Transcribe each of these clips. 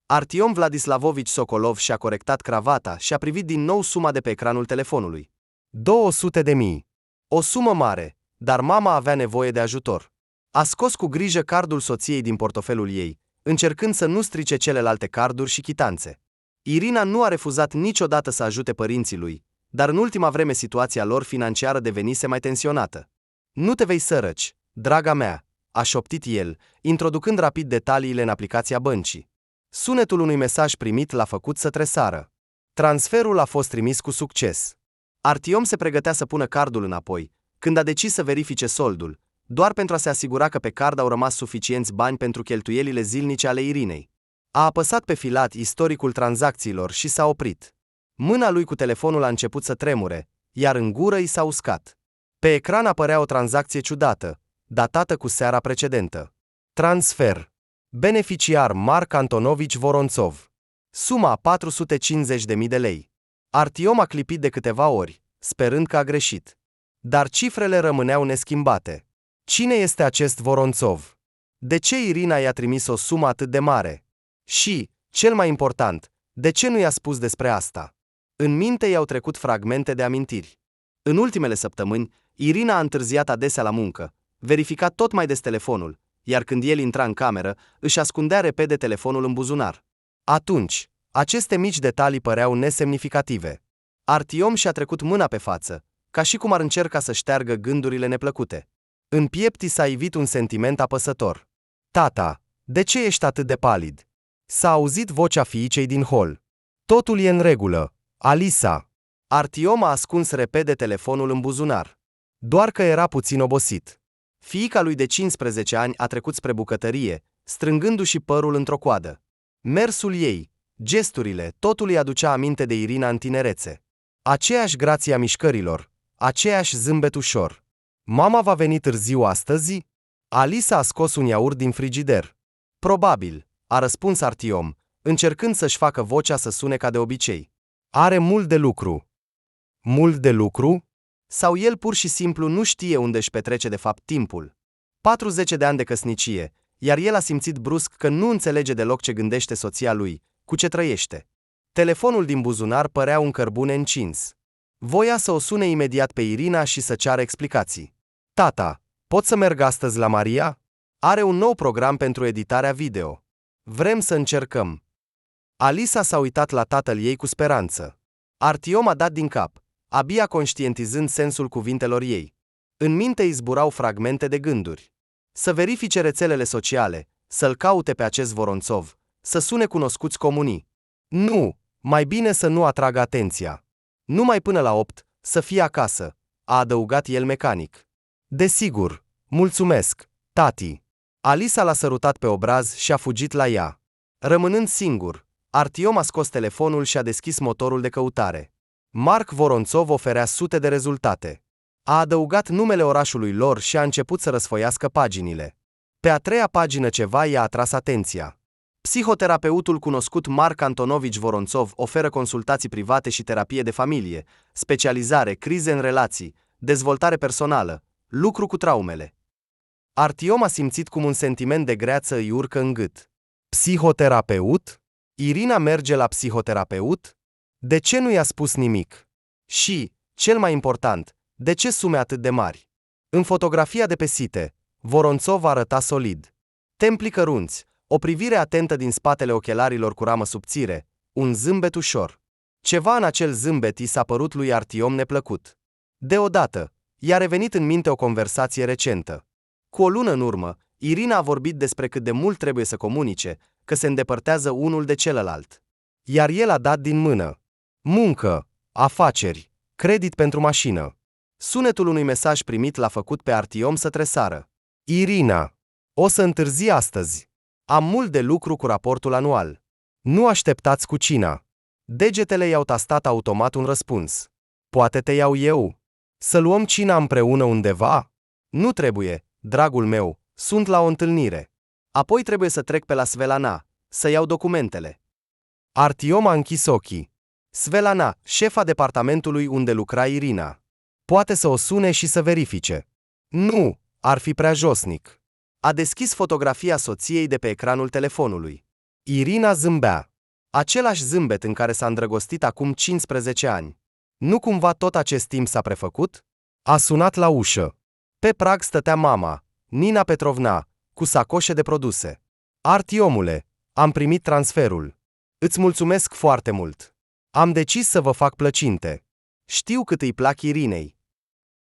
Artiom Vladislavovich Sokolov și-a corectat cravata și a privit din nou suma de pe ecranul telefonului. 200.000. O sumă mare, dar mama avea nevoie de ajutor. A scos cu grijă cardul soției din portofelul ei, încercând să nu strice celelalte carduri și chitanțe. Irina nu a refuzat niciodată să ajute părinții lui, dar în ultima vreme situația lor financiară devenise mai tensionată. Nu te vei sărăci, draga mea, a șoptit el, introducând rapid detaliile în aplicația băncii. Sunetul unui mesaj primit l-a făcut să tresară. Transferul a fost trimis cu succes. Artiom se pregătea să pună cardul înapoi, când a decis să verifice soldul, doar pentru a se asigura că pe card au rămas suficienți bani pentru cheltuielile zilnice ale Irinei. A apăsat pe filat istoricul tranzacțiilor și s-a oprit. Mâna lui cu telefonul a început să tremure, iar în gură i s-a uscat. Pe ecran apărea o tranzacție ciudată, datată cu seara precedentă. Transfer. Beneficiar Marc Antonovici Voronțov. Suma 450.000 de lei. Artiom a clipit de câteva ori, sperând că a greșit. Dar cifrele rămâneau neschimbate. Cine este acest Voronțov? De ce Irina i-a trimis o sumă atât de mare? Și, cel mai important, de ce nu i-a spus despre asta? În minte i-au trecut fragmente de amintiri. În ultimele săptămâni, Irina a întârziat adesea la muncă, verifica tot mai des telefonul, iar când el intra în cameră, își ascundea repede telefonul în buzunar. Atunci, aceste mici detalii păreau nesemnificative. Artiom și-a trecut mâna pe față, ca și cum ar încerca să șteargă gândurile neplăcute. În piept i s-a ivit un sentiment apăsător. Tata, de ce ești atât de palid? S-a auzit vocea fiicei din hol. Totul e în regulă, Alisa. Artiom a ascuns repede telefonul în buzunar. Doar că era puțin obosit. Fiica lui de 15 ani a trecut spre bucătărie, strângându-și părul într-o coadă. Mersul ei, gesturile, totul îi aducea aminte de Irina în tinerețe. Aceeași grație a mișcărilor, aceeași zâmbet ușor. Mama va veni târziu astăzi? Alisa a scos un iaurt din frigider. Probabil, a răspuns Artiom, încercând să-și facă vocea să sune ca de obicei. Are mult de lucru. Mult de lucru? Sau el pur și simplu nu știe unde își petrece de fapt timpul. 40 de ani de căsnicie, iar el a simțit brusc că nu înțelege deloc ce gândește soția lui, cu ce trăiește. Telefonul din buzunar părea un cărbune încins. Voia să o sune imediat pe Irina și să ceară explicații. Tata, pot să merg astăzi la Maria? Are un nou program pentru editarea video. Vrem să încercăm. Alisa s-a uitat la tatăl ei cu speranță. Artiom a dat din cap, abia conștientizând sensul cuvintelor ei. În minte îi zburau fragmente de gânduri. Să verifice rețelele sociale, să-l caute pe acest Voronțov, să sune cunoscuți comunii. Nu, mai bine să nu atragă atenția. Numai până la 8, să fie acasă, a adăugat el mecanic. Desigur, mulțumesc, tati. Alisa l-a sărutat pe obraz și a fugit la ea. Rămânând singur, Artiom a scos telefonul și a deschis motorul de căutare. Marc Voronțov oferea sute de rezultate. A adăugat numele orașului lor și a început să răsfoiască paginile. Pe a treia pagină ceva i-a atras atenția. Psihoterapeutul cunoscut Marc Antonovici Voronțov oferă consultații private și terapie de familie, specializare, crize în relații, dezvoltare personală, lucru cu traumele. Artiom a simțit cum un sentiment de greață îi urcă în gât. Psihoterapeut? Irina merge la psihoterapeut? De ce nu i-a spus nimic? Și, cel mai important, de ce sume atât de mari? În fotografia de pe site, Voronțov arăta solid. Templi cărunți, o privire atentă din spatele ochelarilor cu ramă subțire, un zâmbet ușor. Ceva în acel zâmbet i s-a părut lui Artiom neplăcut. Deodată, i-a revenit în minte o conversație recentă. Cu o lună în urmă, Irina a vorbit despre cât de mult trebuie să comunice, că se îndepărtează unul de celălalt. Iar el a dat din mână. Muncă, afaceri, credit pentru mașină. Sunetul unui mesaj primit l-a făcut pe Artiom să tresară. Irina, o să întârzi astăzi. Am mult de lucru cu raportul anual. Nu așteptați cu cina. Degetele i-au tastat automat un răspuns. Poate te iau eu. Să luăm cina împreună undeva? Nu trebuie, dragul meu, sunt la o întâlnire. Apoi trebuie să trec pe la Svelana, să iau documentele. Artiom a închis ochii. Svelana, șefa departamentului unde lucra Irina. Poate să o sune și să verifice. Nu, ar fi prea josnic. A deschis fotografia soției de pe ecranul telefonului. Irina zâmbea. Același zâmbet în care s-a îndrăgostit acum 15 ani. Nu cumva tot acest timp s-a prefăcut? A sunat la ușă. Pe prag stătea mama, Nina Petrovna, cu sacoșe de produse. Artiomule, am primit transferul. Îți mulțumesc foarte mult. Am decis să vă fac plăcinte. Știu cât îi plac Irinei.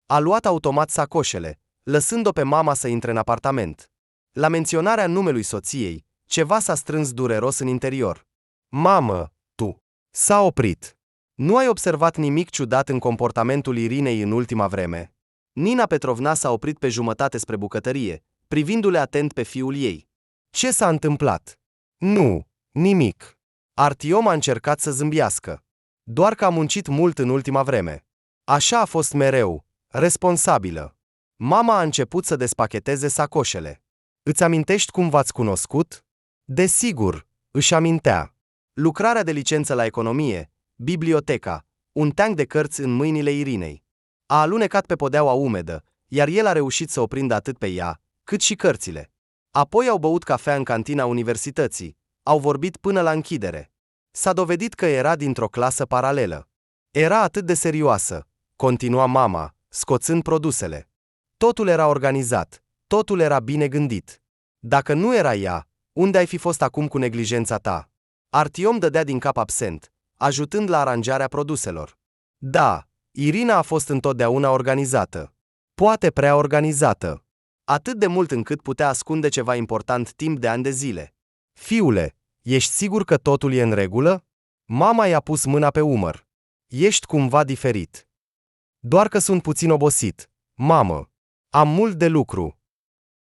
A luat automat sacoșele, lăsând-o pe mama să intre în apartament. La menționarea numelui soției, ceva s-a strâns dureros în interior. Mamă, tu! S-a oprit. Nu ai observat nimic ciudat în comportamentul Irinei în ultima vreme? Nina Petrovna s-a oprit pe jumătate spre bucătărie, privindu-le atent pe fiul ei. Ce s-a întâmplat? Nu, nimic. Artiom a încercat să zâmbească. Doar că a muncit mult în ultima vreme. Așa a fost mereu, responsabilă. Mama a început să despacheteze sacoșele. Îți amintești cum v-ați cunoscut? Desigur, își amintea. Lucrarea de licență la economie, biblioteca, un teanc de cărți în mâinile Irinei. A alunecat pe podeaua umedă, iar el a reușit să o prindă atât pe ea, cât și cărțile. Apoi au băut cafea în cantina universității, au vorbit până la închidere. S-a dovedit că era dintr-o clasă paralelă. Era atât de serioasă, continua mama, scoțând produsele. Totul era organizat, totul era bine gândit. Dacă nu era ea, unde ai fi fost acum cu neglijența ta? Artiom dădea din cap absent, ajutând la aranjarea produselor. Da, Irina a fost întotdeauna organizată. Poate prea organizată. Atât de mult încât putea ascunde ceva important timp de ani de zile. Fiule, ești sigur că totul e în regulă? Mama i-a pus mâna pe umăr. Ești cumva diferit. Doar că sunt puțin obosit. Mamă, am mult de lucru.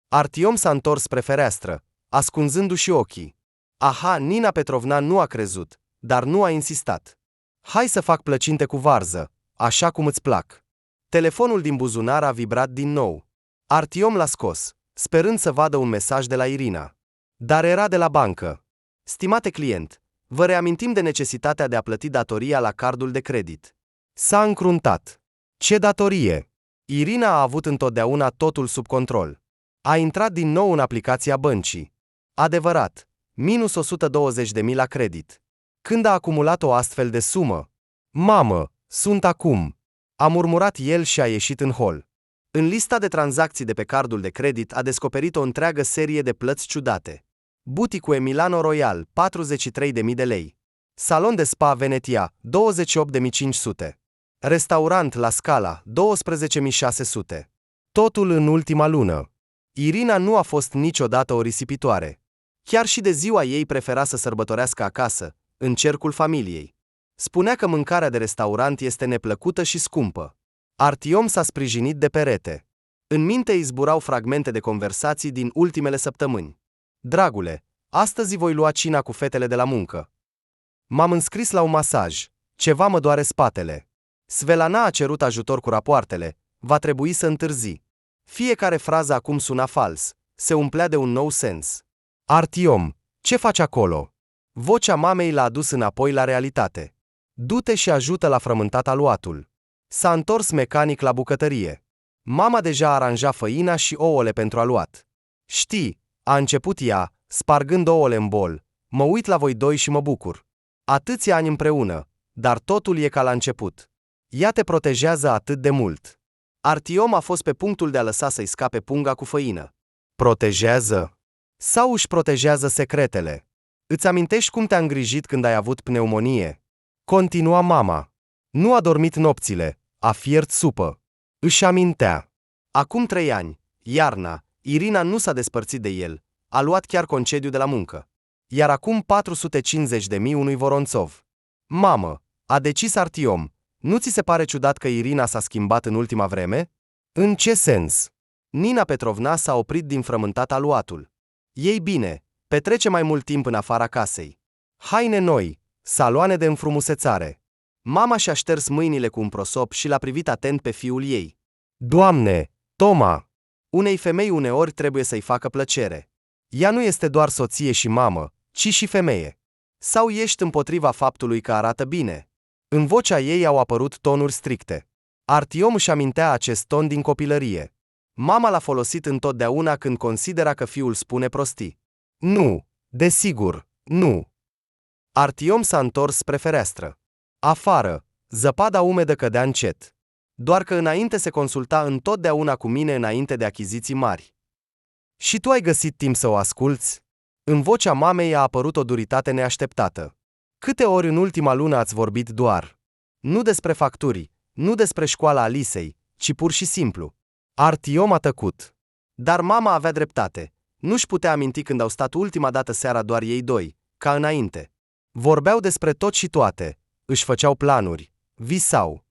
Artiom s-a întors spre fereastră, ascunzându-și ochii. Aha, Nina Petrovna nu a crezut, dar nu a insistat. Hai să fac plăcinte cu varză, așa cum îți plac. Telefonul din buzunar a vibrat din nou. Artiom l-a scos, sperând să vadă un mesaj de la Irina. Dar era de la bancă. Stimate client, vă reamintim de necesitatea de a plăti datoria la cardul de credit. S-a încruntat. Ce datorie? Irina a avut întotdeauna totul sub control. A intrat din nou în aplicația băncii. Adevărat, minus 120.000 la credit. Când a acumulat o astfel de sumă? Mamă, sunt acum. A murmurat el și a ieșit în hol. În lista de tranzacții de pe cardul de credit a descoperit o întreagă serie de plăți ciudate. Buticul Milano Royal, 43.000 de lei. Salon de spa Venetia, 28.500. Restaurant La Scala, 12.600. Totul în ultima lună. Irina nu a fost niciodată o risipitoare. Chiar și de ziua ei prefera să sărbătorească acasă, în cercul familiei. Spunea că mâncarea de restaurant este neplăcută și scumpă. Artiom s-a sprijinit de perete. În minte îi zburau fragmente de conversații din ultimele săptămâni. Dragule, astăzi voi lua cina cu fetele de la muncă. M-am înscris la un masaj. Ceva mă doare spatele. Svelana a cerut ajutor cu rapoartele. Va trebui să întârzi. Fiecare frază acum suna fals. Se umplea de un nou sens. Artiom, ce faci acolo? Vocea mamei l-a adus înapoi la realitate. Du-te și ajută la frământat aluatul. S-a întors mecanic la bucătărie. Mama deja aranja făina și ouăle pentru aluat. Știi, a început ea, spargând ouăle în bol, mă uit la voi doi și mă bucur. Atâția ani împreună, dar totul e ca la început. Ea te protejează atât de mult. Artiom a fost pe punctul de a lăsa să-i scape punga cu făină. Protejează? Sau își protejează secretele? Îți amintești cum te-a îngrijit când ai avut pneumonie? Continua mama. Nu a dormit nopțile, a fiert supă. Își amintea. Acum 3 ani, iarna, Irina nu s-a despărțit de el, a luat chiar concediu de la muncă. Iar acum 450.000 unui Voronțov. Mamă, a decis Artiom, nu ți se pare ciudat că Irina s-a schimbat în ultima vreme? În ce sens? Nina Petrovna s-a oprit din frământat aluatul. Ei bine, petrece mai mult timp în afara casei. Haine noi, saloane de înfrumusețare. Mama și-a șters mâinile cu un prosop și l-a privit atent pe fiul ei. Doamne, Toma! Unei femei uneori trebuie să-i facă plăcere. Ea nu este doar soție și mamă, ci și femeie. Sau ești împotriva faptului că arată bine? În vocea ei au apărut tonuri stricte. Artiom își amintea acest ton din copilărie. Mama l-a folosit întotdeauna când considera că fiul spune prostii. Nu, desigur, Nu. Artiom s-a întors spre fereastră. Afară, zăpada umedă cădea încet. Doar că înainte se consulta întotdeauna cu mine înainte de achiziții mari. Și tu ai găsit timp să o asculți? În vocea mamei a apărut o duritate neașteptată. Câte ori în ultima lună ați vorbit doar? Nu despre facturi, nu despre școala Alisei, ci pur și simplu. Artiom a tăcut. Dar mama avea dreptate. Nu-și putea aminti când au stat ultima dată seara doar ei doi, ca înainte. Vorbeau despre tot și toate, își făceau planuri, visau.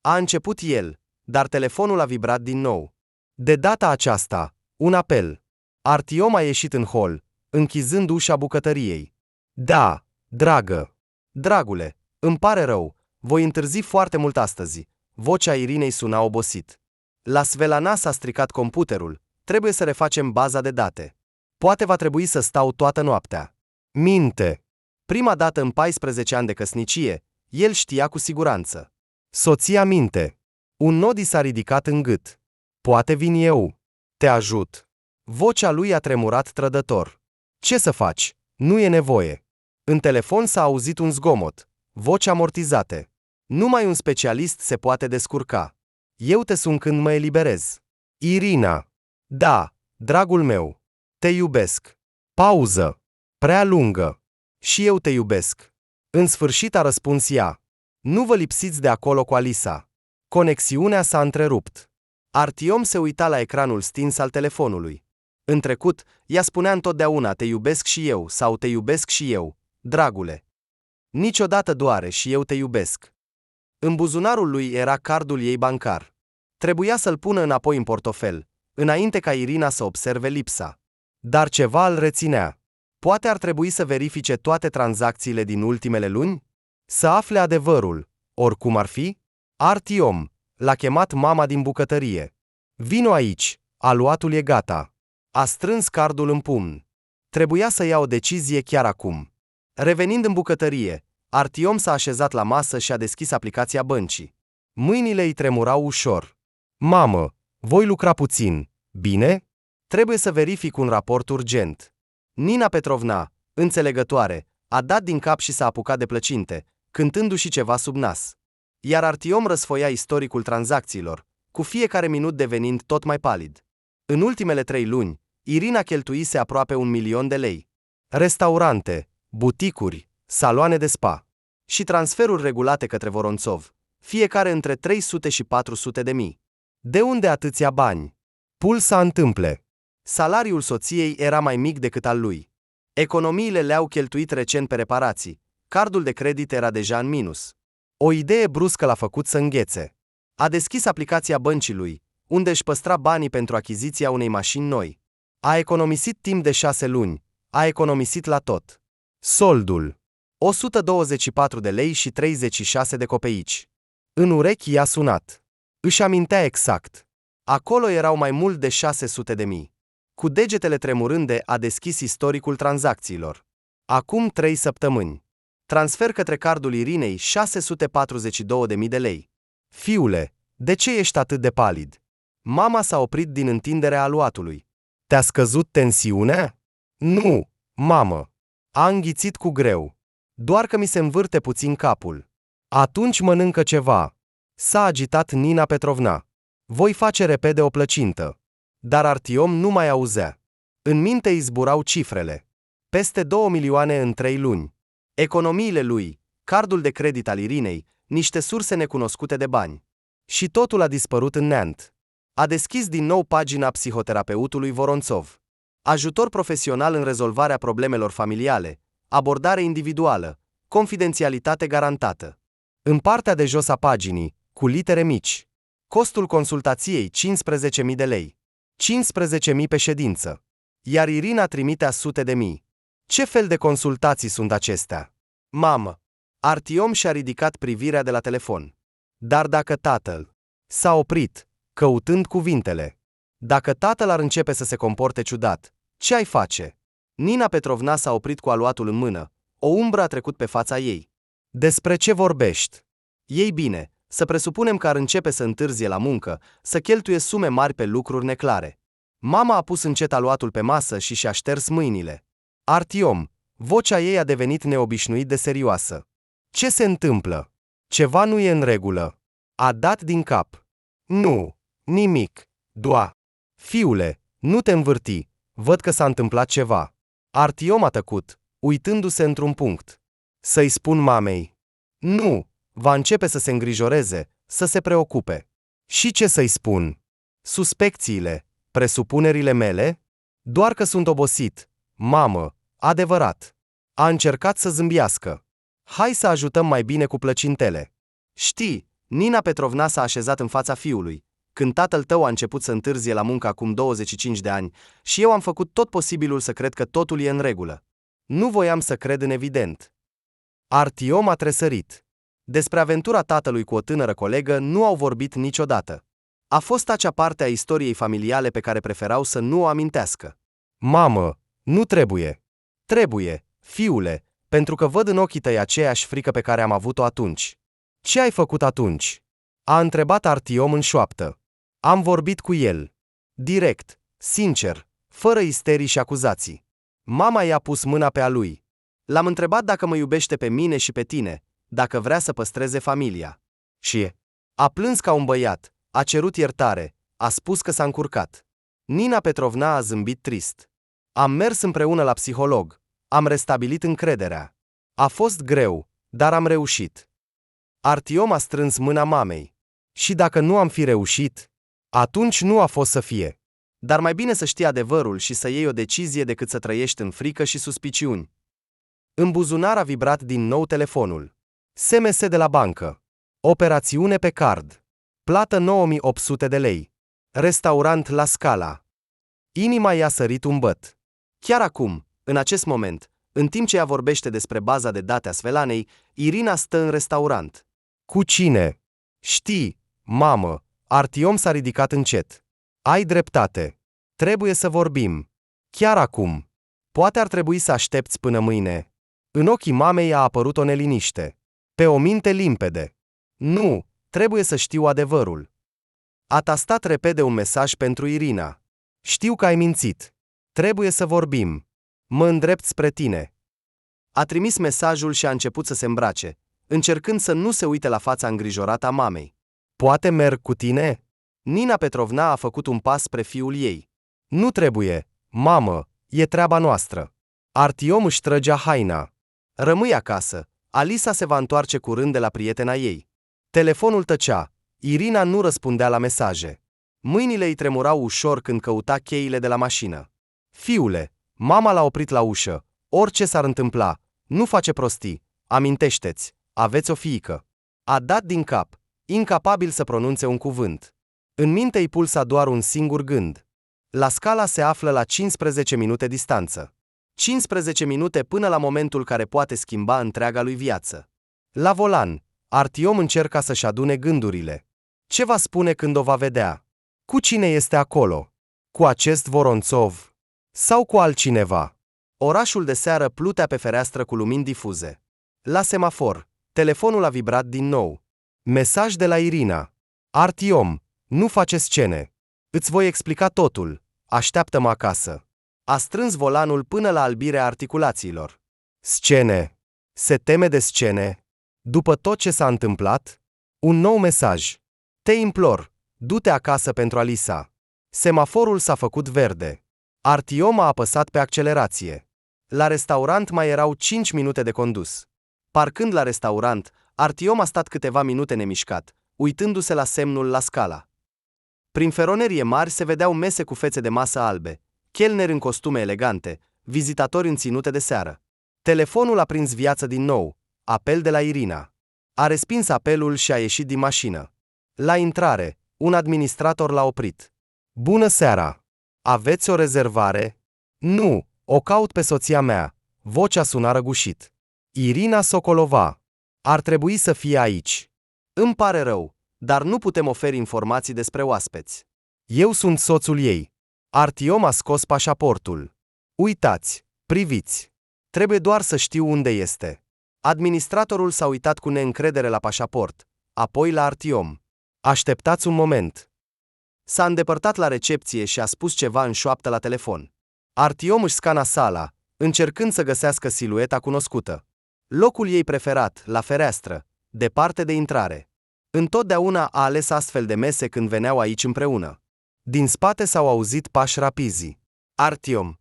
A început el, dar telefonul a vibrat din nou. De data aceasta, un apel. Artiom a ieșit în hol, închizând ușa bucătăriei. Da, dragă. Dragule, îmi pare rău, voi întârzi foarte mult astăzi. Vocea Irinei suna obosit. La Svelana s-a stricat computerul, trebuie să refacem baza de date. Poate va trebui să stau toată noaptea. Minte. Prima dată în 14 ani de căsnicie, el știa cu siguranță. Soția minte. Un nod i s-a ridicat în gât. Poate vin eu. Te ajut. Vocea lui a tremurat trădător. Ce să faci? Nu e nevoie. În telefon s-a auzit un zgomot. Voci amortizate. Numai un specialist se poate descurca. Eu te sun când mă eliberez. Irina. Da, dragul meu. Te iubesc. Pauză. Prea lungă. Și eu te iubesc. În sfârșit a răspuns ea. Nu vă lipsiți de acolo cu Alisa. Conexiunea s-a întrerupt. Artiom se uita la ecranul stins al telefonului. În trecut, ea spunea întotdeauna te iubesc și eu sau te iubesc și eu, dragule. Niciodată doare și eu te iubesc. În buzunarul lui era cardul ei bancar. Trebuia să-l pună înapoi în portofel, înainte ca Irina să observe lipsa. Dar ceva îl reținea. Poate ar trebui să verifice toate tranzacțiile din ultimele luni? Să afle adevărul, oricum ar fi? Artiom, l-a chemat mama din bucătărie. Vino aici, aluatul e gata. A strâns cardul în pumn. Trebuia să ia o decizie chiar acum. Revenind în bucătărie, Artiom s-a așezat la masă și a deschis aplicația băncii. Mâinile îi tremurau ușor. Mamă, voi lucra puțin, bine? Trebuie să verific un raport urgent. Nina Petrovna, înțelegătoare, a dat din cap și s-a apucat de plăcinte, cântându-și ceva sub nas. Iar Artiom răsfoia istoricul tranzacțiilor, cu fiecare minut devenind tot mai palid. În ultimele 3 luni, Irina cheltuise aproape 1.000.000 de lei. Restaurante, buticuri, saloane de spa. Și transferuri regulate către Voronțov, fiecare între 300 și 400 de mii. De unde atâția bani? Pul s-a întâmple. Salariul soției era mai mic decât al lui. Economiile le-au cheltuit recent pe reparații. Cardul de credit era deja în minus. O idee bruscă l-a făcut să înghețe. A deschis aplicația băncii lui, unde își păstra banii pentru achiziția unei mașini noi. A economisit timp de 6 luni. A economisit la tot. Soldul. 124 de lei și 36 de copeici. În urechi i-a sunat. Își amintea exact. Acolo erau mai mult de 600 de mii. Cu degetele tremurânde a deschis istoricul tranzacțiilor. Acum 3 săptămâni. Transfer către cardul Irinei 642.000 de lei. Fiule, de ce ești atât de palid? Mama s-a oprit din întinderea aluatului. Te-a scăzut tensiunea? Nu, mamă. A înghițit cu greu. Doar că mi se învârte puțin capul. Atunci mănâncă ceva. S-a agitat Nina Petrovna. Voi face repede o plăcintă. Dar Artiom nu mai auzea. În minte îi zburau cifrele. Peste 2 milioane în 3 luni. Economiile lui, cardul de credit al Irinei, niște surse necunoscute de bani. Și totul a dispărut în neant. A deschis din nou pagina psihoterapeutului Voronțov. Ajutor profesional în rezolvarea problemelor familiale, abordare individuală, confidențialitate garantată. În partea de jos a paginii, cu litere mici. Costul consultației 15.000 de lei. 15.000 pe ședință. Iar Irina trimitea sute de mii. Ce fel de consultații sunt acestea? Mamă! Artiom și-a ridicat privirea de la telefon. Dar dacă tatăl... S-a oprit, căutând cuvintele. Dacă tatăl ar începe să se comporte ciudat, ce ai face? Nina Petrovna s-a oprit cu aluatul în mână. O umbră a trecut pe fața ei. Despre ce vorbești? Ei bine, să presupunem că ar începe să întârzie la muncă, să cheltuie sume mari pe lucruri neclare. Mama a pus încet aluatul pe masă și și-a șters mâinile. Artiom, Vocea ei a devenit neobișnuit de serioasă. Ce se întâmplă? Ceva nu e în regulă. A dat din cap. Nu, nimic. Doa. Fiule, nu te învârti. Văd că s-a întâmplat ceva. Artiom a tăcut, uitându-se într-un punct. Să-i spun mamei. Nu, va începe să se îngrijoreze, să se preocupe. Și ce să-i spun? Suspecțiile, presupunerile mele? Doar că sunt obosit. Mamă, adevărat. A încercat să zâmbiască. Hai să ajutăm mai bine cu plăcintele. Știi, Nina Petrovna s-a așezat în fața fiului, când tatăl tău a început să întârzie la muncă acum 25 de ani, și eu am făcut tot posibilul să cred că totul e în regulă. Nu voiam să cred în evident. Artiom a tresărit. Despre aventura tatălui cu o tânără colegă nu au vorbit niciodată. A fost acea parte a istoriei familiale pe care preferau să nu o amintească. Mamă, nu trebuie. Trebuie, fiule, pentru că văd în ochii tăi aceeași frică pe care am avut-o atunci. Ce ai făcut atunci? A întrebat Artiom în șoaptă. Am vorbit cu el. Direct, sincer, fără isterii și acuzații. Mama i-a pus mâna pe a lui. L-am întrebat dacă mă iubește pe mine și pe tine, dacă vrea să păstreze familia. Și a plâns ca un băiat, a cerut iertare, a spus că s-a încurcat. Nina Petrovna a zâmbit trist. Am mers împreună la psiholog, am restabilit încrederea. A fost greu, dar am reușit. Artiom a strâns mâna mamei. Și dacă nu am fi reușit, atunci nu a fost să fie. Dar mai bine să știi adevărul și să iei o decizie decât să trăiești în frică și suspiciuni. În buzunar a vibrat din nou telefonul. SMS de la bancă. Operațiune pe card. Plată 9800 de lei. Restaurant La Scala. Inima i-a sărit un băt. Chiar acum, în acest moment, în timp ce ea vorbește despre baza de date a Svelanei, Irina stă în restaurant. Cu cine? Știi, mamă, Artiom s-a ridicat încet. Ai dreptate. Trebuie să vorbim. Chiar acum. Poate ar trebui să aștepți până mâine. În ochii mamei a apărut o neliniște. Pe o minte limpede. Nu, trebuie să știu adevărul. A tastat repede un mesaj pentru Irina. Știu că ai mințit. Trebuie să vorbim. Mă îndrept spre tine. A trimis mesajul și a început să se îmbrace, încercând să nu se uite la fața îngrijorată a mamei. Poate merg cu tine? Nina Petrovna a făcut un pas spre fiul ei. Nu trebuie, mamă, e treaba noastră. Artiom își trăgea haina. Rămâi acasă, Alisa se va întoarce curând de la prietena ei. Telefonul tăcea, Irina nu răspundea la mesaje. Mâinile îi tremurau ușor când căuta cheile de la mașină. Fiule, mama l-a oprit la ușă. Orice s-ar întâmpla, nu face prostii, amintește-ți, aveți o fiică. A dat din cap, incapabil să pronunțe un cuvânt. În minte îi pulsa doar un singur gând. La Scala se află la 15 minute distanță. 15 minute până la momentul care poate schimba întreaga lui viață. La volan, Artiom încerca să-și adune gândurile. Ce va spune când o va vedea? Cu cine este acolo? Cu acest Voronțov? Sau cu altcineva? Orașul de seară plutea pe fereastră cu lumini difuze. La semafor, telefonul a vibrat din nou. Mesaj de la Irina. Artiom, nu face scene. Îți voi explica totul. Așteaptă-mă acasă. A strâns volanul până la albirea articulațiilor. Scene. Se teme de scene. După tot ce s-a întâmplat? Un nou mesaj. Te implor, du-te acasă pentru Alisa. Semaforul s-a făcut verde. Artiom a apăsat pe accelerație. La restaurant mai erau 5 minute de condus. Parcând la restaurant, Artiom a stat câteva minute nemișcat, uitându-se la semnul La Scala. Prin feronerie mari se vedeau mese cu fețe de masă albe, chelneri în costume elegante, vizitatori în ținute de seară. Telefonul a prins viață din nou, apel de la Irina. A respins apelul și a ieșit din mașină. La intrare, un administrator l-a oprit. Bună seara! Aveți o rezervare? Nu, o caut pe soția mea. Vocea suna răgușit. Irina Sokolova. Ar trebui să fie aici. Îmi pare rău, dar nu putem oferi informații despre oaspeți. Eu sunt soțul ei. Artiom a scos pașaportul. Uitați, priviți. Trebuie doar să știu unde este. Administratorul s-a uitat cu neîncredere la pașaport, apoi la Artiom. Așteptați un moment. S-a îndepărtat la recepție și a spus ceva în șoaptă la telefon. Artiom își scana sala, încercând să găsească silueta cunoscută. Locul ei preferat, la fereastră, departe de intrare. Întotdeauna a ales astfel de mese când veneau aici împreună. Din spate s-au auzit pași rapizi. Artyom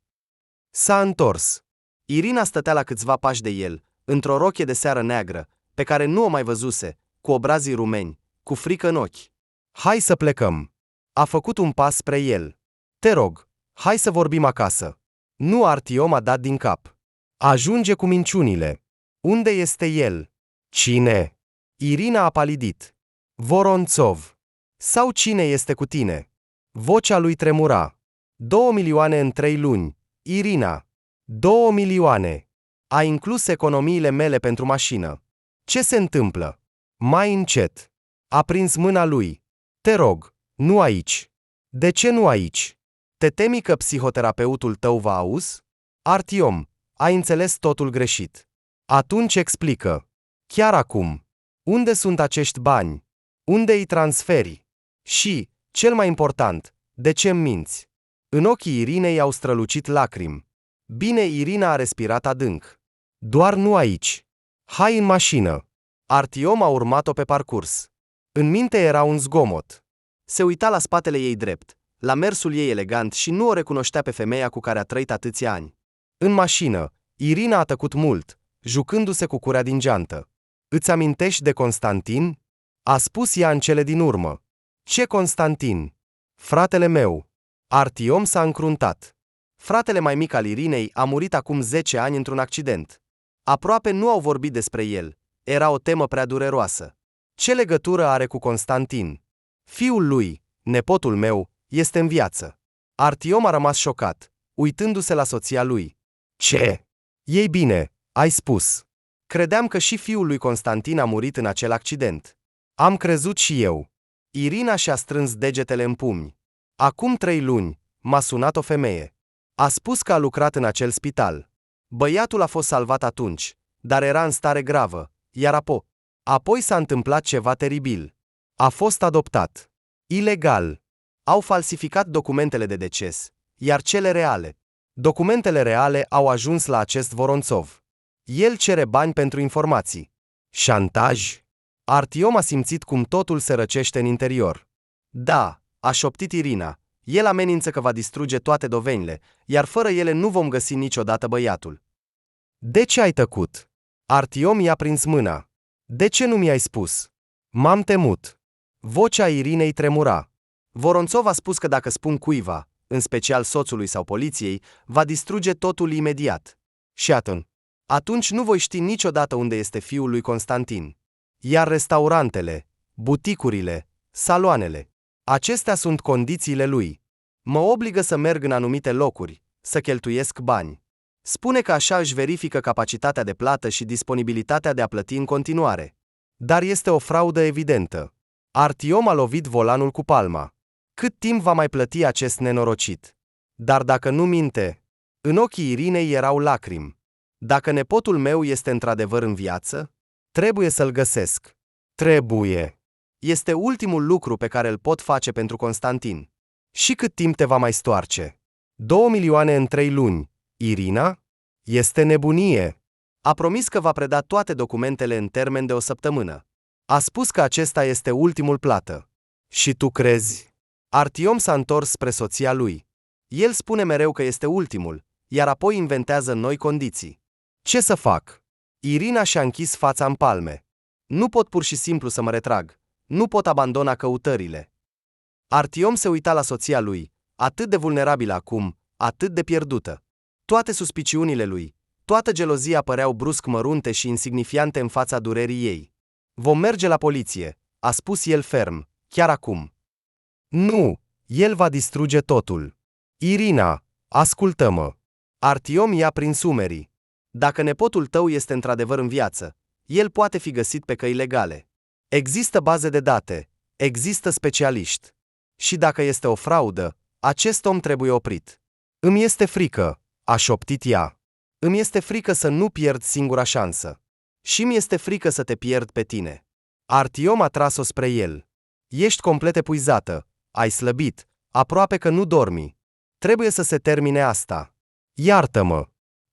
s-a întors. Irina stătea la câțiva pași de el, într-o rochie de seară neagră, pe care nu o mai văzuse, cu obrazii rumeni, cu frică în ochi. Hai să plecăm. A făcut un pas spre el. Te rog, hai să vorbim acasă. Nu, Artyom a dat din cap. Ajunge cu minciunile. Unde este el? Cine? Irina a palidit. Voronțov. Sau cine este cu tine? Vocea lui tremura. 2 milioane în 3 luni. Irina. 2 milioane. A inclus economiile mele pentru mașină. Ce se întâmplă? Mai încet. A prins mâna lui. Te rog, nu aici. De ce nu aici? Te temi că psihoterapeutul tău va auzi? Artyom, ai înțeles totul greșit. Atunci explică. Chiar acum. Unde sunt acești bani? Unde îi transferi? Și, cel mai important, de ce îmi minți? În ochii Irinei au strălucit lacrimi. Bine, Irina a respirat adânc. Doar nu aici. Hai în mașină. Artyom a urmat-o pe parcurs. În minte era un zgomot. Se uita la spatele ei drept, la mersul ei elegant și nu o recunoștea pe femeia cu care a trăit atâția ani. În mașină, Irina a tăcut mult, jucându-se cu curea din geantă. Îți amintești de Constantin? A spus ea în cele din urmă. Ce Constantin? Fratele meu. Artyom s-a încruntat. Fratele mai mic al Irinei a murit acum 10 ani într-un accident. Aproape nu au vorbit despre el. Era o temă prea dureroasă. Ce legătură are cu Constantin? Fiul lui, nepotul meu, este în viață. Artyom a rămas șocat, uitându-se la soția lui. Ce? Ei bine, ai spus. Credeam că și fiul lui Constantin a murit în acel accident. Am crezut și eu. Irina și-a strâns degetele în pumni. Acum 3 luni, m-a sunat o femeie. A spus că a lucrat în acel spital. Băiatul a fost salvat atunci, dar era în stare gravă, iar apoi s-a întâmplat ceva teribil. A fost adoptat. Ilegal. Au falsificat documentele de deces, iar cele reale. Documentele reale au ajuns la acest Voronțov. El cere bani pentru informații. Șantaj? Artyom a simțit cum totul se răcește în interior. Da, a șoptit Irina. El amenință că va distruge toate dovezile, iar fără ele nu vom găsi niciodată băiatul. De ce ai tăcut? Artyom i-a prins mâna. De ce nu mi-ai spus? M-am temut. Vocea Irinei tremura. Voronțov a spus că dacă spun cuiva, în special soțului sau poliției, va distruge totul imediat. Și atunci nu voi ști niciodată unde este fiul lui Constantin. Iar restaurantele, buticurile, saloanele, acestea sunt condițiile lui. Mă obligă să merg în anumite locuri, să cheltuiesc bani. Spune că așa își verifică capacitatea de plată și disponibilitatea de a plăti în continuare. Dar este o fraudă evidentă. Artyom a lovit volanul cu palma. Cât timp va mai plăti acest nenorocit? Dar dacă nu minte... În ochii Irinei erau lacrimi. Dacă nepotul meu este într-adevăr în viață, trebuie să-l găsesc. Trebuie. Este ultimul lucru pe care îl pot face pentru Constantin. Și cât timp te va mai stoarce? 2 milioane în 3 luni. Irina? Este nebunie. A promis că va preda toate documentele în termen de 1 săptămână. A spus că acesta este ultimul plată. Și tu crezi? Artyom s-a întors spre soția lui. El spune mereu că este ultimul, iar apoi inventează noi condiții. Ce să fac? Irina și-a închis fața în palme. Nu pot pur și simplu să mă retrag. Nu pot abandona căutările. Artyom se uita la soția lui, atât de vulnerabilă acum, atât de pierdută. Toate suspiciunile lui, toată gelozia păreau brusc mărunte și insignifiante în fața durerii ei. Vom merge la poliție, a spus el ferm, chiar acum. Nu, el va distruge totul. Irina, ascultă-mă. Artyom i-a prins umerii. Dacă nepotul tău este într-adevăr în viață, el poate fi găsit pe căi legale. Există baze de date, există specialiști. Și dacă este o fraudă, acest om trebuie oprit. Îmi este frică, a șoptit ea. Îmi este frică să nu pierd singura șansă. Și mi este frică să te pierd pe tine. Artyom a tras-o spre el. Ești complet epuizată, ai slăbit, aproape că nu dormi. Trebuie să se termine asta. Iartă-mă.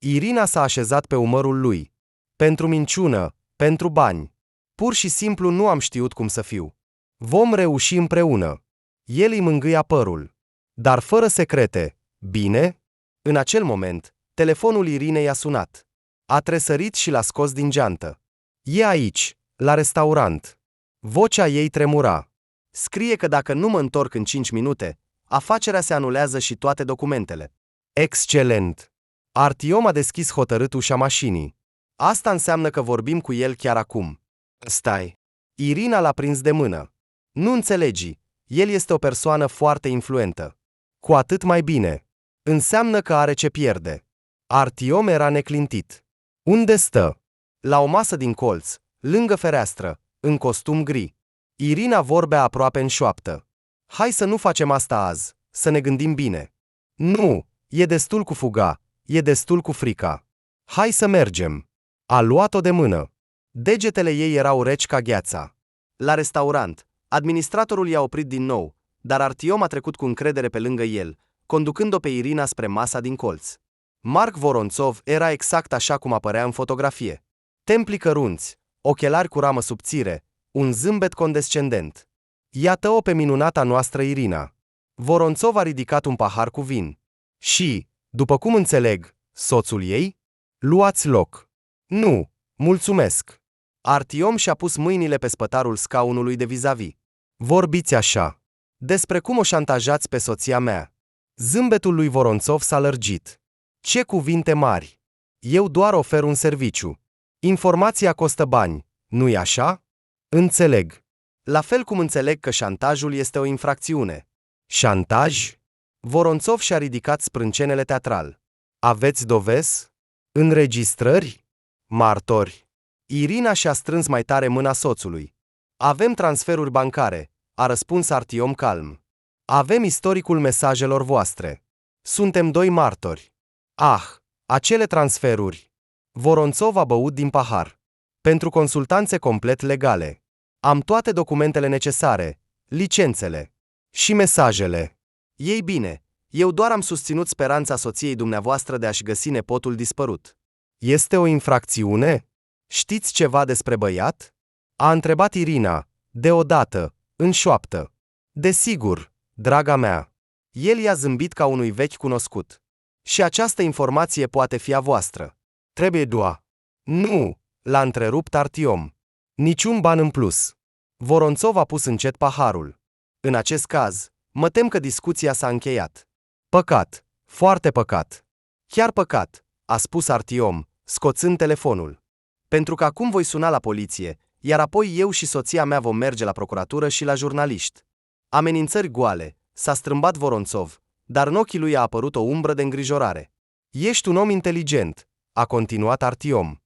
Irina s-a așezat pe umărul lui. Pentru minciună, pentru bani. Pur și simplu nu am știut cum să fiu. Vom reuși împreună. El îi mângâia părul. Dar fără secrete, bine? În acel moment, telefonul Irinei a sunat. A tresărit și l-a scos din geantă. E aici, la restaurant. Vocea ei tremura. Scrie că dacă nu mă întorc în 5 minute, afacerea se anulează și toate documentele. Excelent! Artiom a deschis hotărât ușa mașinii. Asta înseamnă că vorbim cu el chiar acum. Stai. Irina l-a prins de mână. Nu înțelegi, el este o persoană foarte influentă. Cu atât mai bine. Înseamnă că are ce pierde. Artiom era neclintit. Unde stă? La o masă din colț, lângă fereastră, în costum gri. Irina vorbea aproape în șoaptă. Hai să nu facem asta azi, să ne gândim bine. Nu, e destul cu fuga, e destul cu frica. Hai să mergem. A luat-o de mână. Degetele ei erau reci ca gheața. La restaurant, administratorul i-a oprit din nou, dar Artiom a trecut cu încredere pe lângă el, conducând-o pe Irina spre masa din colț. Marc Voronțov era exact așa cum apărea în fotografie. Templii cărunți, ochelari cu ramă subțire, un zâmbet condescendent. Iată-o pe minunata noastră Irina. Voronțov a ridicat un pahar cu vin. Și, după cum înțeleg, soțul ei? Luați loc. Nu, mulțumesc. Artiom și-a pus mâinile pe spătarul scaunului de vis-a-vis. Vorbiți așa. Despre cum o șantajați pe soția mea. Zâmbetul lui Voronțov s-a lărgit. Ce cuvinte mari! Eu doar ofer un serviciu. Informația costă bani, nu-i așa? Înțeleg. La fel cum înțeleg că șantajul este o infracțiune. Șantaj? Voronțov și-a ridicat sprâncenele teatral. Aveți dovezi? Înregistrări? Martori? Irina și-a strâns mai tare mâna soțului. Avem transferuri bancare, a răspuns Artiom calm. Avem istoricul mesajelor voastre. Suntem 2 martori. Ah, acele transferuri. Voronțov a băut din pahar. Pentru consultanțe complet legale. Am toate documentele necesare, licențele și mesajele. Ei bine, eu doar am susținut speranța soției dumneavoastră de a-și găsi nepotul dispărut. Este o infracțiune? Știți ceva despre băiat? A întrebat Irina, deodată, în șoaptă. Desigur, draga mea. El i-a zâmbit ca unui vechi cunoscut. Și această informație poate fi a voastră. Trebuie doar. Nu, l-a întrerupt Artiom. Niciun ban în plus. Voronțov a pus încet paharul. În acest caz, mă tem că discuția s-a încheiat. Păcat, foarte păcat. Chiar păcat, a spus Artiom, scoțând telefonul. Pentru că acum voi suna la poliție, iar apoi eu și soția mea vom merge la procuratură și la jurnaliști. Amenințări goale, s-a strâmbat Voronțov, dar în ochii lui a apărut o umbră de îngrijorare. Ești un om inteligent, a continuat Artiom.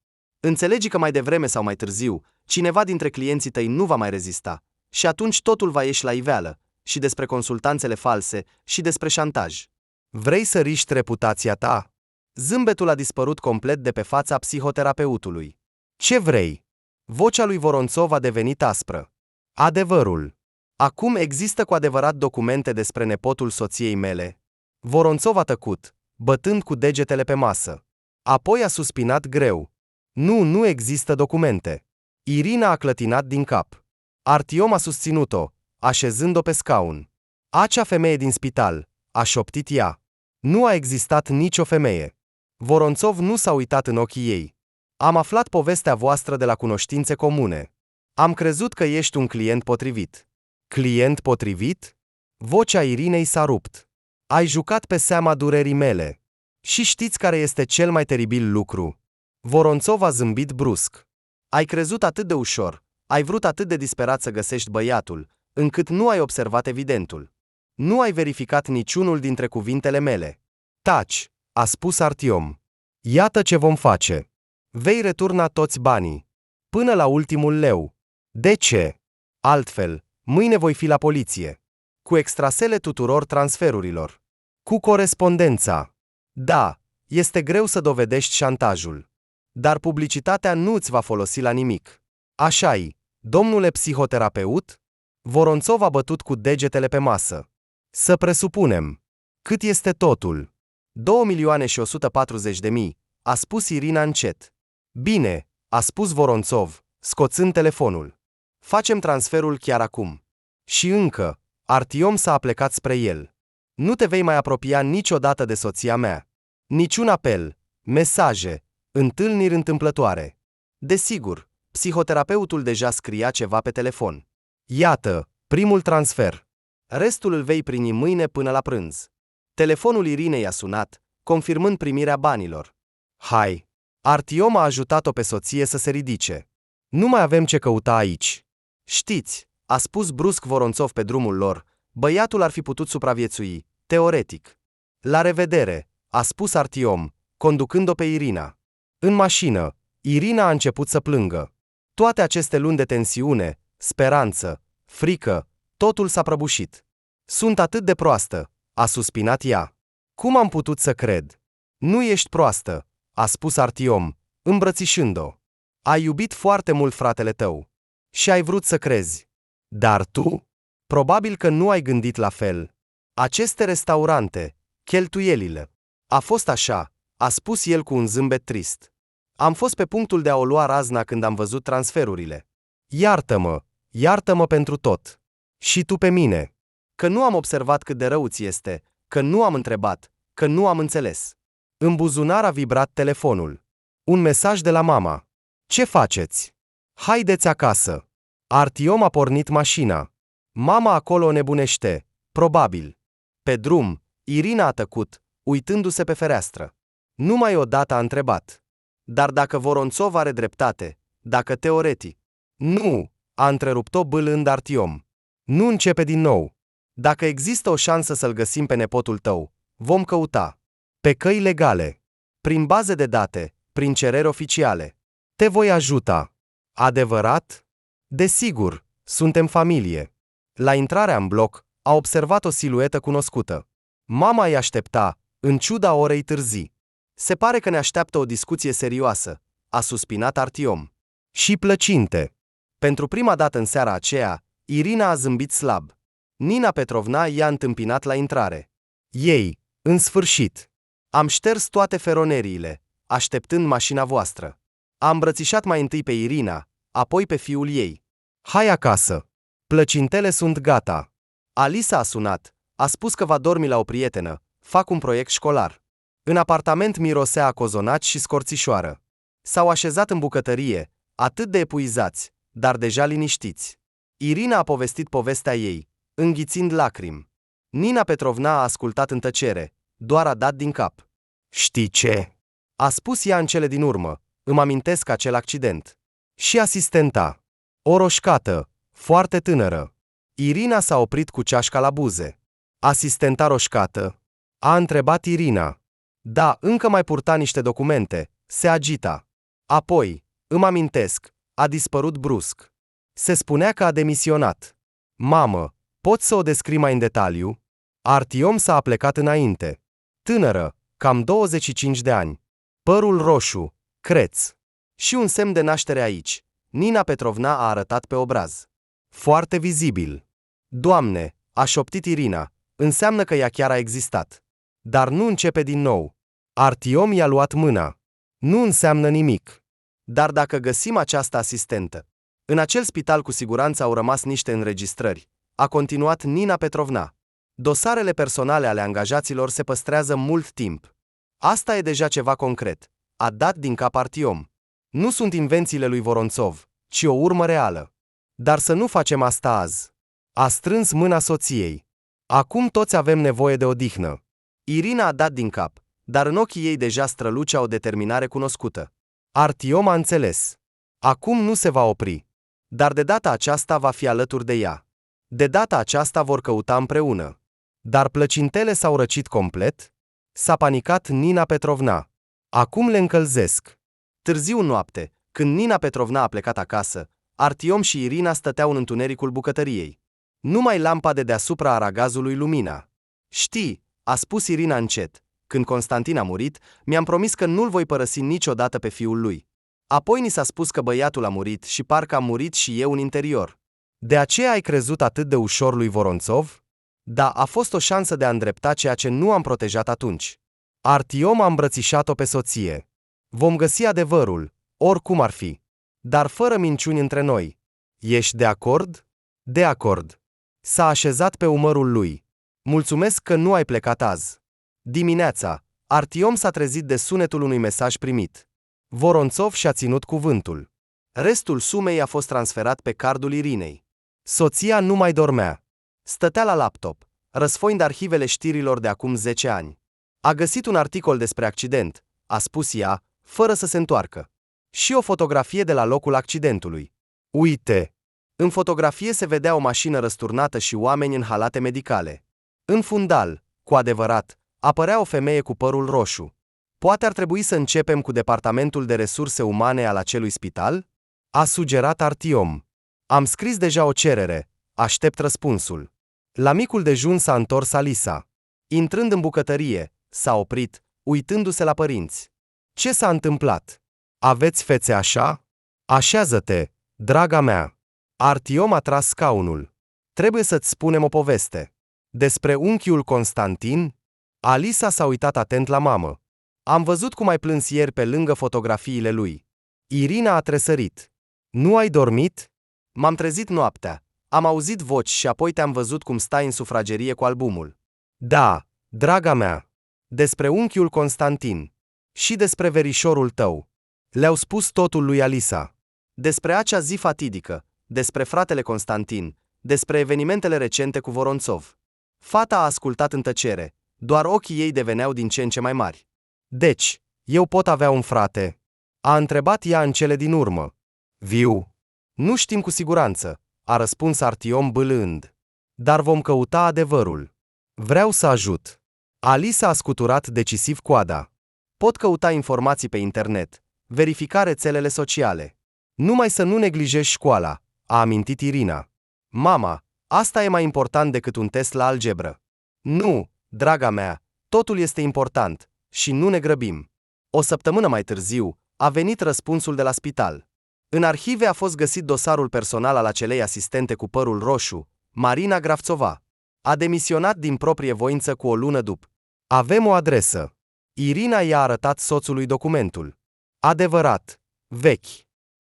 Înțelegi că mai devreme sau mai târziu, cineva dintre clienții tăi nu va mai rezista, și atunci totul va ieși la iveală, și despre consultanțele false, și despre șantaj. Vrei să riști reputația ta? Zâmbetul a dispărut complet de pe fața psihoterapeutului. Ce vrei? Vocea lui Voronțov a devenit aspră. Adevărul. Acum există cu adevărat documente despre nepotul soției mele? Voronțov a tăcut, bătând cu degetele pe masă. Apoi a suspinat greu. Nu există documente. Irina a clătinat din cap. Artiom a susținut-o, așezând-o pe scaun. Acea femeie din spital, a șoptit ea. Nu a existat nicio femeie. Voronțov nu s-a uitat în ochii ei. Am aflat povestea voastră de la cunoștințe comune. Am crezut că ești un client potrivit. Client potrivit? Vocea Irinei s-a rupt. Ai jucat pe seama durerii mele. Și știți care este cel mai teribil lucru? Voronțov a zâmbit brusc. Ai crezut atât de ușor, ai vrut atât de disperat să găsești băiatul, încât nu ai observat evidentul. Nu ai verificat niciunul dintre cuvintele mele. Taci, a spus Artiom. Iată ce vom face. Vei returna toți banii. Până la ultimul leu. De ce? Altfel, mâine voi fi la poliție. Cu extrasele tuturor transferurilor. Cu corespondența. Da, este greu să dovedești șantajul. Dar publicitatea nu îți va folosi la nimic. Așa-i, domnule psihoterapeut? Voronțov a bătut cu degetele pe masă. Să presupunem. Cât este totul? 2.140.000, a spus Irina încet. Bine, a spus Voronțov, scoțând telefonul. Facem transferul chiar acum. Și încă, Artiom s-a aplecat spre el. Nu te vei mai apropia niciodată de soția mea. Niciun apel, mesaje, întâlniri întâmplătoare. Desigur, psihoterapeutul deja scria ceva pe telefon. Iată, primul transfer. Restul îl vei primi mâine până la prânz. Telefonul Irinei a sunat, confirmând primirea banilor. Hai! Artiom a ajutat-o pe soție să se ridice. Nu mai avem ce căuta aici. Știți, a spus brusc Voronțov pe drumul lor, băiatul ar fi putut supraviețui, teoretic. La revedere, a spus Artiom, conducând-o pe Irina. În mașină, Irina a început să plângă. Toate aceste luni de tensiune, speranță, frică, totul s-a prăbușit. Sunt atât de proastă, a suspinat ea. Cum am putut să cred? Nu ești proastă, a spus Artiom, îmbrățișând-o. Ai iubit foarte mult fratele tău. Și ai vrut să crezi. Dar tu? Probabil că nu ai gândit la fel. Aceste restaurante, cheltuielile. A fost așa, a spus el cu un zâmbet trist. Am fost pe punctul de a o lua razna când am văzut transferurile. Iartă-mă, iartă-mă pentru tot. Și tu pe mine. Că nu am observat cât de rău ți este, că nu am întrebat, că nu am înțeles. În buzunar a vibrat telefonul. Un mesaj de la mama. Ce faceți? Haideți acasă. Artiom a pornit mașina. Mama acolo o nebunește, probabil. Pe drum, Irina a tăcut, uitându-se pe fereastră. Numai odată a întrebat. Dar dacă Voronțov are dreptate, dacă teoretic. Nu, a întrerupt-o bâlând Artiom. Nu începe din nou. Dacă există o șansă să-l găsim pe nepotul tău, vom căuta. Pe căi legale. Prin baze de date, prin cereri oficiale. Te voi ajuta. Adevărat? Desigur, suntem familie. La intrarea în bloc, a observat o siluetă cunoscută. Mama îi aștepta, în ciuda orei târzii. Se pare că ne așteaptă o discuție serioasă, a suspinat Artiom. Și plăcinte. Pentru prima dată în seara aceea, Irina a zâmbit slab. Nina Petrovna i-a întâmpinat la intrare. Ei, în sfârșit. Am șters toate feroneriile, așteptând mașina voastră. A îmbrățișat mai întâi pe Irina, apoi pe fiul ei. Hai acasă. Plăcintele sunt gata. Alisa a sunat, a spus că va dormi la o prietenă, fac un proiect școlar. În apartament mirosea a cozonaci și scorțișoară. S-au așezat în bucătărie, atât de epuizați, dar deja liniștiți. Irina a povestit povestea ei, înghițind lacrimi. Nina Petrovna a ascultat în tăcere, doar a dat din cap. Știi ce? A spus ea în cele din urmă, îmi amintesc acel accident. Și asistenta. O roșcată, foarte tânără. Irina s-a oprit cu ceașca la buze. Asistenta roșcată? A întrebat Irina. Da, încă mai purta niște documente, se agita. Apoi, îmi amintesc, a dispărut brusc. Se spunea că a demisionat. Mamă, poți să o descrii mai în detaliu? Artiom s-a aplecat înainte. Tânără, cam 25 de ani. Părul roșu, creț. Și un semn de naștere aici. Nina Petrovna a arătat pe obraz. Foarte vizibil. Doamne, a șoptit Irina, înseamnă că ea chiar a existat. Dar nu începe din nou. Artiom i-a luat mâna. Nu înseamnă nimic. Dar dacă găsim această asistentă. În acel spital cu siguranță au rămas niște înregistrări, a continuat Nina Petrovna. Dosarele personale ale angajaților se păstrează mult timp. Asta e deja ceva concret, a dat din cap Artiom. Nu sunt invențiile lui Voronțov, ci o urmă reală. Dar să nu facem asta azi. A strâns mâna soției. Acum toți avem nevoie de odihnă. Irina a dat din cap, dar în ochii ei deja strălucea o determinare cunoscută. Artiom a înțeles. Acum nu se va opri. Dar de data aceasta va fi alături de ea. De data aceasta vor căuta împreună. Dar plăcintele s-au răcit complet? S-a panicat Nina Petrovna. Acum le încălzesc. Târziu noapte, când Nina Petrovna a plecat acasă, Artiom și Irina stăteau în întunericul bucătăriei. Numai lampa de deasupra aragazului lumina. Știi, a spus Irina încet, când Constantin a murit, mi-am promis că nu-l voi părăsi niciodată pe fiul lui. Apoi ni s-a spus că băiatul a murit și parcă am murit și eu în interior. De aceea ai crezut atât de ușor lui Voronțov? Da, a fost o șansă de a îndrepta ceea ce nu am protejat atunci. Artiom a îmbrățișat-o pe soție. Vom găsi adevărul, oricum ar fi. Dar fără minciuni între noi. Ești de acord? De acord. S-a așezat pe umărul lui. Mulțumesc că nu ai plecat azi. Dimineața, Artiom s-a trezit de sunetul unui mesaj primit. Voronțov și-a ținut cuvântul. Restul sumei a fost transferat pe cardul Irinei. Soția nu mai dormea. Stătea la laptop, răsfoind arhivele știrilor de acum 10 ani. A găsit un articol despre accident, a spus ea, fără să se întoarcă. Și o fotografie de la locul accidentului. Uite! În fotografie se vedea o mașină răsturnată și oameni în halate medicale. În fundal, cu adevărat, apărea o femeie cu părul roșu. Poate ar trebui să începem cu departamentul de resurse umane al acelui spital? A sugerat Artiom. Am scris deja o cerere, aștept răspunsul. La micul dejun s-a întors Alisa. Intrând în bucătărie, s-a oprit, uitându-se la părinți. Ce s-a întâmplat? Aveți fețe așa? Așează-te, draga mea. Artiom a tras scaunul. Trebuie să-ți spunem o poveste. Despre unchiul Constantin? Alisa s-a uitat atent la mamă. Am văzut cum ai plâns ieri pe lângă fotografiile lui. Irina a tresărit. Nu ai dormit? M-am trezit noaptea. Am auzit voci și apoi te-am văzut cum stai în sufragerie cu albumul. Da, draga mea. Despre unchiul Constantin. Și despre verișorul tău. Le-au spus totul lui Alisa. Despre acea zi fatidică, despre fratele Constantin, despre evenimentele recente cu Voronțov. Fata a ascultat în tăcere, doar ochii ei deveneau din ce în ce mai mari. Deci, eu pot avea un frate? A întrebat ea în cele din urmă. Viu. Nu știm cu siguranță, a răspuns Artiom bâlând. Dar vom căuta adevărul. Vreau să ajut. Alisa a scuturat decisiv coada. Pot căuta informații pe internet, verifica rețelele sociale. Numai să nu neglijezi școala, a amintit Irina. Mama, asta e mai important decât un test la algebră. Nu, draga mea, totul este important, și nu ne grăbim. O săptămână mai târziu, a venit răspunsul de la spital. În arhive a fost găsit dosarul personal al acelei asistente cu părul roșu, Marina Gravtsova. A demisionat din proprie voință cu o lună după. Avem o adresă. Irina i-a arătat soțului documentul. Adevărat. Vechi.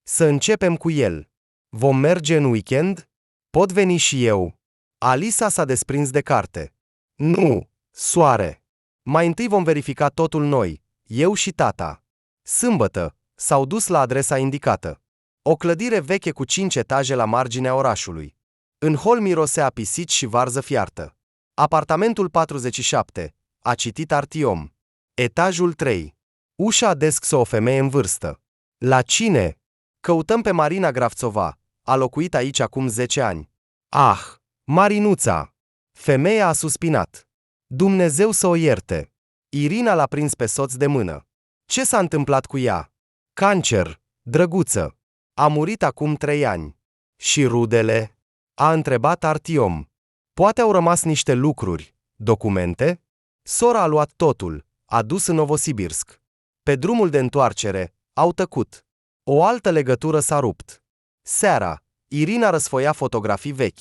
Să începem cu el. Vom merge în weekend? Pot veni și eu. Alisa s-a desprins de carte. Nu, soare. Mai întâi vom verifica totul noi, eu și tata. Sâmbătă, s-au dus la adresa indicată. O clădire veche cu 5 etaje la marginea orașului. În hol mirosea pisici și varză fiartă. Apartamentul 47, a citit Artiom. Etajul 3. Ușa a deschis o femeie în vârstă. La cine? Căutăm pe Marina Gravtsova. A locuit aici acum 10 ani. Ah, Marinuța! Femeia a suspinat. Dumnezeu să o ierte. Irina l-a prins pe soț de mână. Ce s-a întâmplat cu ea? Cancer, drăguță. A murit acum 3 ani. Și rudele? A întrebat Artiom. Poate au rămas niște lucruri, documente? Sora a luat totul, a dus în Novosibirsk. Pe drumul de întoarcere, au tăcut. O altă legătură s-a rupt. Seara, Irina răsfoia fotografii vechi.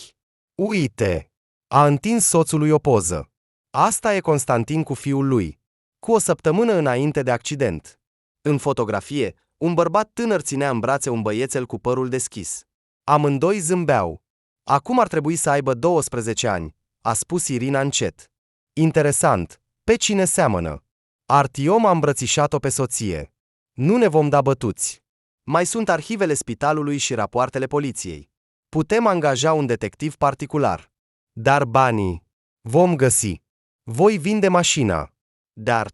Uite! A întins soțului o poză. Asta e Constantin cu fiul lui. Cu o săptămână înainte de accident. În fotografie, un bărbat tânăr ținea în brațe un băiețel cu părul deschis. Amândoi zâmbeau. Acum ar trebui să aibă 12 ani, a spus Irina încet. Interesant, pe cine seamănă? Artiom a îmbrățișat-o pe soție. Nu ne vom da bătuți. Mai sunt arhivele spitalului și rapoartele poliției. Putem angaja un detectiv particular. Dar banii? Vom găsi. Voi vinde mașina. Dar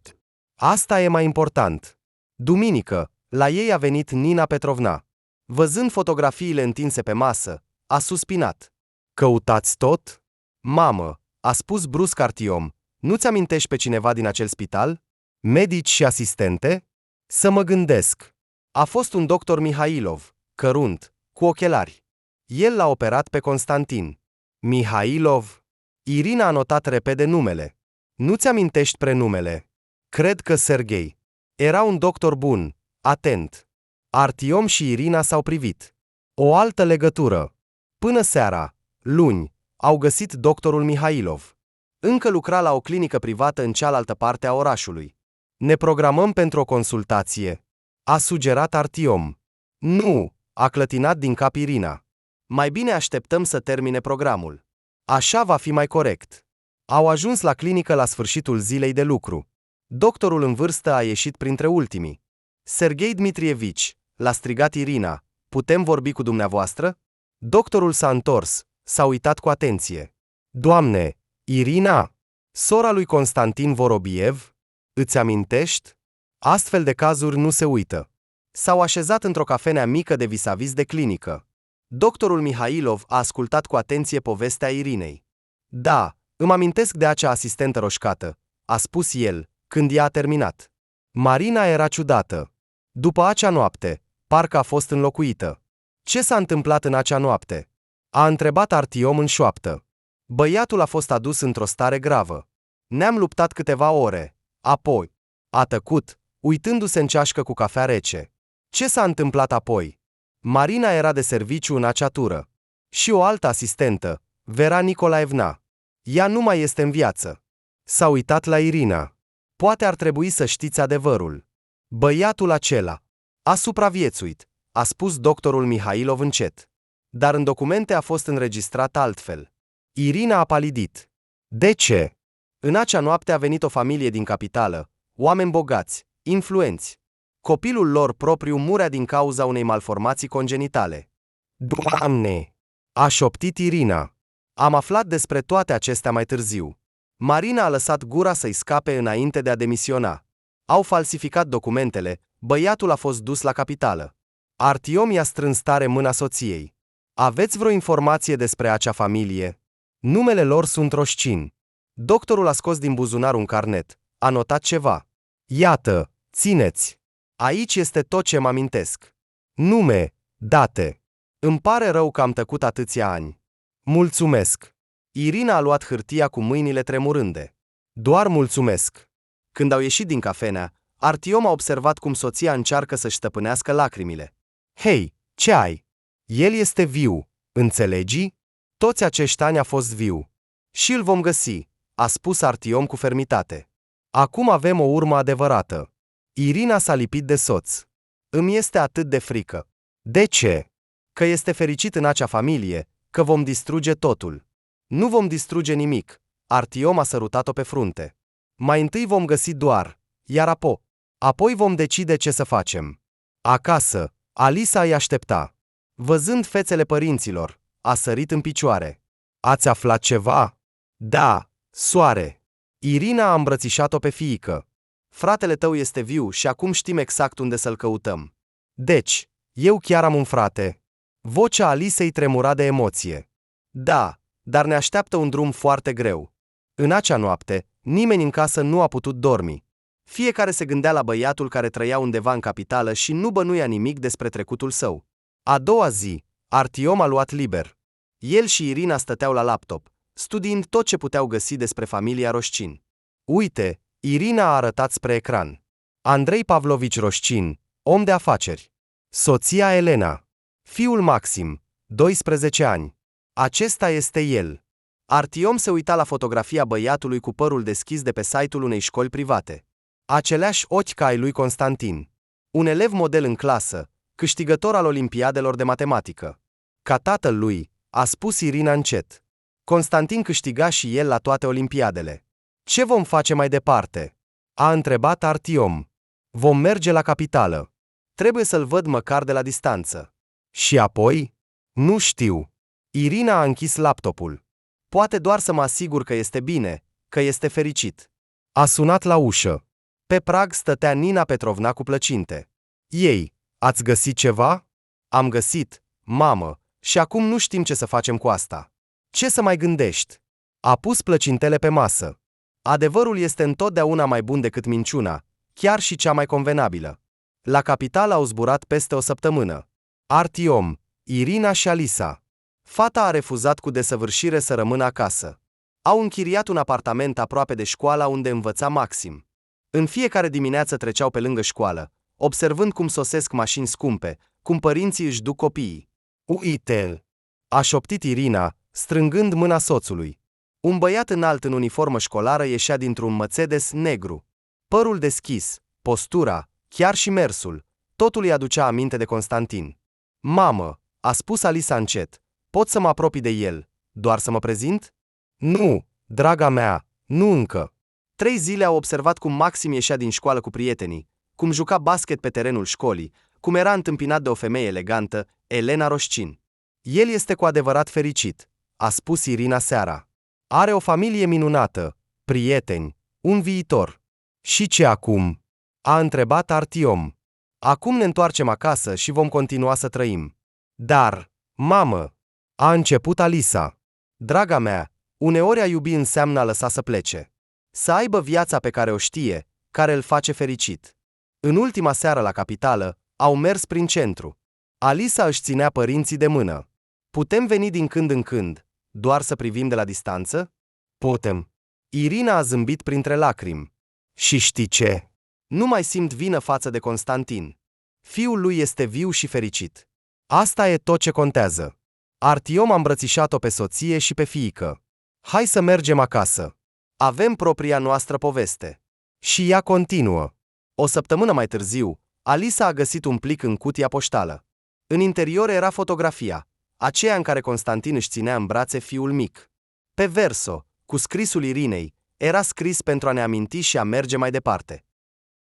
asta e mai important. Duminică, la ei a venit Nina Petrovna. Văzând fotografiile întinse pe masă, a suspinat. Căutați tot? Mamă, a spus brusc Artiom, nu-ți amintești pe cineva din acel spital? Medici și asistente? Să mă gândesc. A fost un doctor Mihailov, cărunt, cu ochelari. El l-a operat pe Constantin. Mihailov? Irina a notat repede numele. Nu-ți amintești prenumele? Cred că Serghei. Era un doctor bun, atent. Artiom și Irina s-au privit. O altă legătură. Până seara, luni, au găsit doctorul Mihailov. Încă lucra la o clinică privată în cealaltă parte a orașului. Ne programăm pentru o consultație. a sugerat Artiom. Nu, a clătinat din cap Irina. Mai bine așteptăm să termine programul. Așa va fi mai corect. Au ajuns la clinică la sfârșitul zilei de lucru. Doctorul în vârstă a ieșit printre ultimii. Serghei Dmitrievici, l-a strigat Irina, putem vorbi cu dumneavoastră? Doctorul s-a întors, s-a uitat cu atenție. Doamne, Irina, sora lui Constantin Vorobiev? Îți amintești? Astfel de cazuri nu se uită. S-au așezat într-o cafenea mică de vis-a-vis de clinică. Doctorul Mihailov a ascultat cu atenție povestea Irinei. Da, îmi amintesc de acea asistentă roșcată, a spus el, când ea a terminat. Marina era ciudată. După acea noapte, parcă a fost înlocuită. Ce s-a întâmplat în acea noapte? A întrebat Artiom în șoaptă. Băiatul a fost adus într-o stare gravă. Ne-am luptat câteva ore. Apoi a tăcut, uitându-se în ceașcă cu cafea rece. Ce s-a întâmplat apoi? Marina era de serviciu în acea tură. Și o altă asistentă, Vera Nicolaevna. Ea nu mai este în viață. S-a uitat la Irina. Poate ar trebui să știți adevărul. Băiatul acela a supraviețuit, a spus doctorul Mihailov încet. Dar în documente a fost înregistrat altfel. Irina a palidit. De ce? În acea noapte a venit o familie din capitală, oameni bogați, influenți. Copilul lor propriu murea din cauza unei malformații congenitale. Doamne! A șoptit Irina. Am aflat despre toate acestea mai târziu. Marina a lăsat gura să-i scape înainte de a demisiona. Au falsificat documentele, băiatul a fost dus la capitală. Artiom i-a strâns tare mâna soției. Aveți vreo informație despre acea familie? Numele lor sunt Roșcin. Doctorul a scos din buzunar un carnet. A notat ceva. Iată, țineți. Aici este tot ce mă amintesc. Nume, date. Îmi pare rău că am tăcut atâția ani. Mulțumesc. Irina a luat hârtia cu mâinile tremurânde. Doar mulțumesc. Când au ieșit din cafenea, Artiom a observat cum soția încearcă să-și stăpânească lacrimile. Hei, ce ai? El este viu, înțelegi? Toți acești ani a fost viu. Și îl vom găsi, a spus Artiom cu fermitate. Acum avem o urmă adevărată. Irina s-a lipit de soț. Îmi este atât de frică. De ce? Că este fericit în acea familie, că vom distruge totul. Nu vom distruge nimic. Artiom a sărutat-o pe frunte. Mai întâi vom găsi doar, iar apoi vom decide ce să facem. Acasă, Alisa îi aștepta. Văzând fețele părinților, a sărit în picioare. Ați aflat ceva? Da, soare. Irina a îmbrățișat-o pe fiică. Fratele tău este viu și acum știm exact unde să-l căutăm. Deci, eu chiar am un frate. Vocea Alisei tremura de emoție. Da, dar ne așteaptă un drum foarte greu. În acea noapte, nimeni în casă nu a putut dormi. Fiecare se gândea la băiatul care trăia undeva în capitală și nu bănuia nimic despre trecutul său. A doua zi, Artiom a luat liber. El și Irina stăteau la laptop, studiind tot ce puteau găsi despre familia Roșcin. Uite, Irina a arătat spre ecran. Andrei Pavlovici Roșcin, om de afaceri. Soția Elena. Fiul Maxim, 12 ani. Acesta este el. Artiom se uita la fotografia băiatului cu părul deschis de pe site-ul unei școli private. Aceleași ochi ca ai lui Constantin. Un elev model în clasă, câștigător al olimpiadelor de matematică. Ca tatăl lui, a spus Irina încet. Constantin câștiga și el la toate olimpiadele. Ce vom face mai departe? A întrebat Artiom. Vom merge la capitală. Trebuie să-l văd măcar de la distanță. Și apoi? Nu știu. Irina a închis laptopul. Poate doar să mă asigur că este bine, că este fericit. A sunat la ușă. Pe prag stătea Nina Petrovna cu plăcinte. Ei, ați găsit ceva? Am găsit, mamă, și acum nu știm ce să facem cu asta. Ce să mai gândești? A pus plăcintele pe masă. Adevărul este întotdeauna mai bun decât minciuna, chiar și cea mai convenabilă. La capitală au zburat peste o săptămână. Artiom, Irina și Alisa. Fata a refuzat cu desăvârșire să rămână acasă. Au închiriat un apartament aproape de școala unde învăța Maxim. În fiecare dimineață treceau pe lângă școală, observând cum sosesc mașini scumpe, cum părinții își duc copiii. Uite-l! A șoptit Irina, strângând mâna soțului. Un băiat înalt în uniformă școlară ieșea dintr-un Mercedes negru. Părul deschis, postura, chiar și mersul, Totul îi aducea aminte de Constantin. Mamă, a spus Alisa încet, pot să mă apropii de el, doar să mă prezint? Nu, draga mea, nu încă. 3 zile au observat cum Maxim ieșea din școală cu prietenii, cum juca basket pe terenul școlii, cum era întâmpinat de o femeie elegantă, Elena Roșcin. El este cu adevărat fericit, a spus Irina seara. Are o familie minunată, prieteni, un viitor. Și ce acum? A întrebat Artiom. Acum ne întoarcem acasă și vom continua să trăim. Dar, mamă, a început Alisa. Draga mea, uneori a iubi înseamnă a lăsa să plece. Să aibă viața pe care o știe, care îl face fericit. În ultima seară la capitală, au mers prin centru. Alisa își ținea părinții de mână. Putem veni din când în când, doar să privim de la distanță? Putem. Irina a zâmbit printre lacrimi. Și știi ce? Nu mai simt vină față de Constantin. Fiul lui este viu și fericit. Asta e tot ce contează. Artiom a îmbrățișat-o pe soție și pe fiică. Hai să mergem acasă. Avem propria noastră poveste. Și ea continuă. O săptămână mai târziu, Alisa a găsit un plic în cutia poștală. În interior era fotografia, aceea în care Constantin își ținea în brațe fiul mic. Pe verso, cu scrisul Irinei, era scris pentru a ne aminti și a merge mai departe.